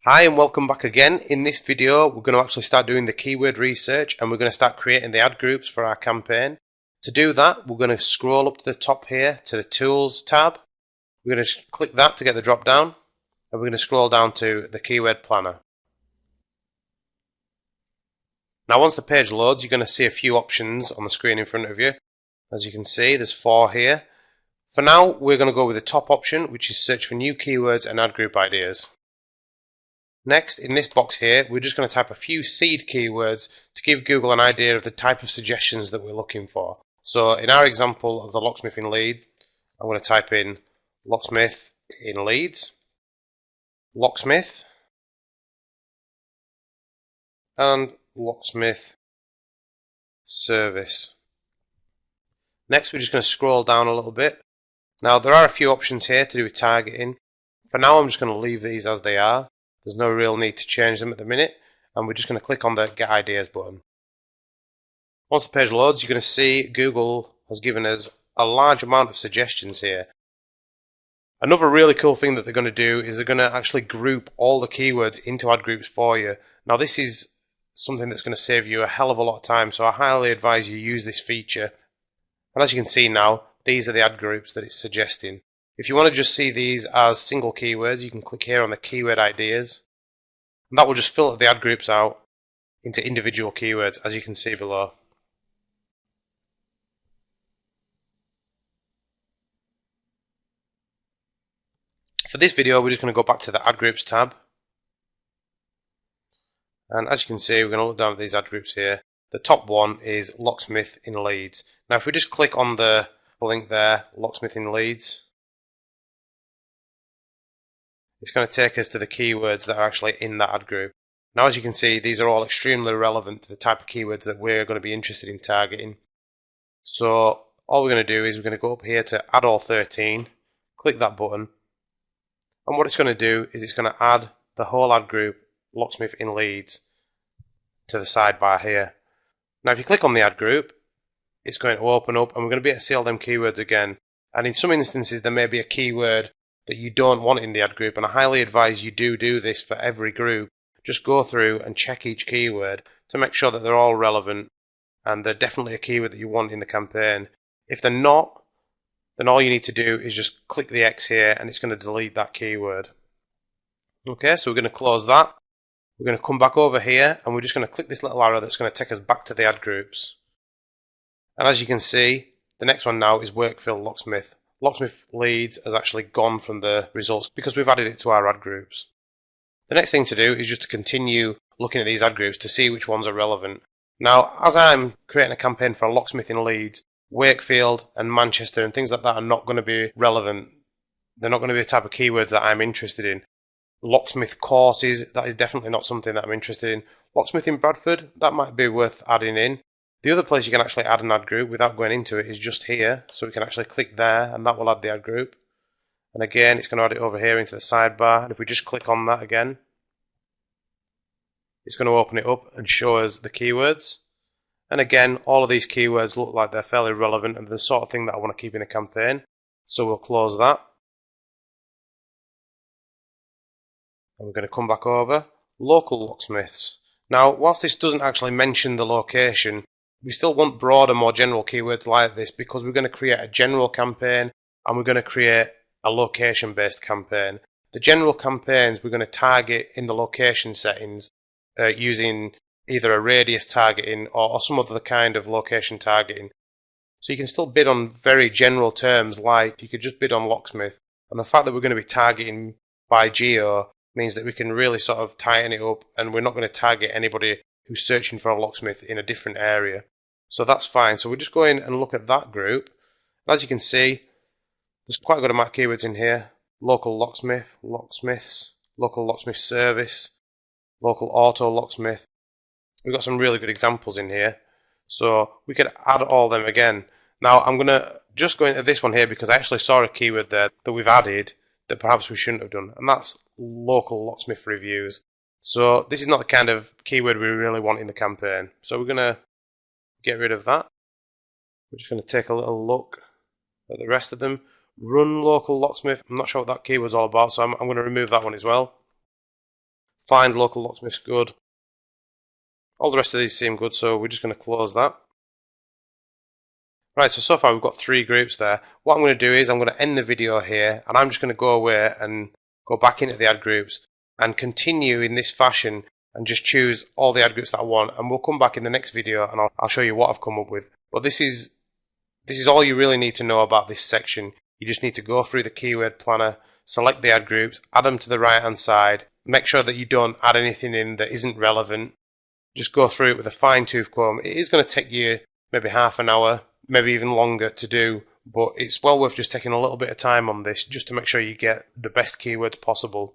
Hi and welcome back again. In this video we're going to actually start doing the keyword research and we're going to start creating the ad groups for our campaign. To do that we're going to scroll up to the top here to the Tools tab. We're going to click that to get the drop down and we're going to scroll down to the Keyword Planner. Now once the page loads you're going to see a few options on the screen in front of you. As you can see there's 4 here. For now we're going to go with the top option, which is search for new keywords and ad group ideas. Next, in this box here, we're just going to type a few seed keywords to give Google an idea of the type of suggestions that we're looking for. So in our example of the locksmith in Leeds, I'm going to type in locksmith in Leeds, locksmith, and locksmith service. Next, we're just going to scroll down a little bit. Now, there are a few options here to do with targeting. For now, I'm just going to leave these as they are. There's no real need to change them at the minute, and we're just going to click on the Get Ideas button. Once the page loads, you're going to see Google has given us a large amount of suggestions here. Another really cool thing that they're going to do is they're going to actually group all the keywords into ad groups for you. Now this is something that's going to save you a hell of a lot of time, so I highly advise you use this feature. And as you can see now, these are the ad groups that it's suggesting. If you want to just see these as single keywords, you can click here on the keyword ideas. And that will just filter the ad groups out into individual keywords, as you can see below. For this video, we're just going to go back to the ad groups tab. And as you can see, we're going to look down at these ad groups here. The top one is locksmith in Leeds. Now if we just click on the link there, locksmith in Leeds, it's going to take us to the keywords that are actually in that ad group. Now as you can see, these are all extremely relevant to the type of keywords that we're going to be interested in targeting. So all we're going to do is we're going to go up here to add all 13, click that button, and what it's going to do is it's going to add the whole ad group locksmith in Leeds to the sidebar here. Now if you click on the ad group, it's going to open up and we're going to be able to see all them keywords again. And in some instances there may be a keyword that you don't want in the ad group, and I highly advise you do this for every group. Just go through and check each keyword to make sure that they're all relevant and they're definitely a keyword that you want in the campaign. If they're not, then all you need to do is just click the X here and it's going to delete that keyword. Okay, so we're going to close that. We're going to come back over here and we're just going to click this little arrow that's going to take us back to the ad groups. And as you can see, the next one now is Wakefield Locksmith. Locksmith Leeds has actually gone from the results because we've added it to our ad groups. The next thing to do is just to continue looking at these ad groups to see which ones are relevant. Now, as I'm creating a campaign for a locksmith in Leeds, Wakefield and Manchester and things like that are not going to be relevant. They're not going to be the type of keywords that I'm interested in. Locksmith courses, that is definitely not something that I'm interested in. Locksmith in Bradford, that might be worth adding in. The other place you can actually add an ad group without going into it is just here. So we can actually click there and that will add the ad group. And again, it's going to add it over here into the sidebar. And if we just click on that again, it's going to open it up and show us the keywords. And again, all of these keywords look like they're fairly relevant and the sort of thing that I want to keep in a campaign. So we'll close that. And we're going to come back over. Local locksmiths. Now, whilst this doesn't actually mention the location, we still want broader, more general keywords like this because we're going to create a general campaign and we're going to create a location-based campaign. The general campaigns we're going to target in the location settings using either a radius targeting or some other kind of location targeting. So you can still bid on very general terms, like you could just bid on locksmith, and the fact that we're going to be targeting by geo means that we can really sort of tighten it up and we're not going to target anybody who's searching for a locksmith in a different area. So that's fine. So we just go in and look at that group. As you can see, there's quite a good amount of keywords in here. Local locksmith, locksmiths, local locksmith service, local auto locksmith. We've got some really good examples in here. So we could add all them again. Now I'm going to just go into this one here because I actually saw a keyword there that we've added that perhaps we shouldn't have done. And that's local locksmith reviews. So this is not the kind of keyword we really want in the campaign. So we're going to get rid of that. We're just going to take a little look at the rest of them. Run local locksmith. I'm not sure what that keyword's all about, so I'm going to remove that one as well. Find local locksmith's good. All the rest of these seem good, so we're just going to close that. Right, so far we've got 3 groups there. What I'm going to do is I'm going to end the video here, and I'm just going to go away and go back into the ad groups and continue in this fashion and just choose all the ad groups that I want, and we'll come back in the next video and I'll show you what I've come up with. But this is all you really need to know about this section. You just need to go through the keyword planner, select the ad groups, add them to the right hand side, make sure that you don't add anything in that isn't relevant. Just go through it with a fine-tooth comb. It is going to take you maybe half an hour, maybe even longer to do, but it's well worth just taking a little bit of time on this just to make sure you get the best keywords possible.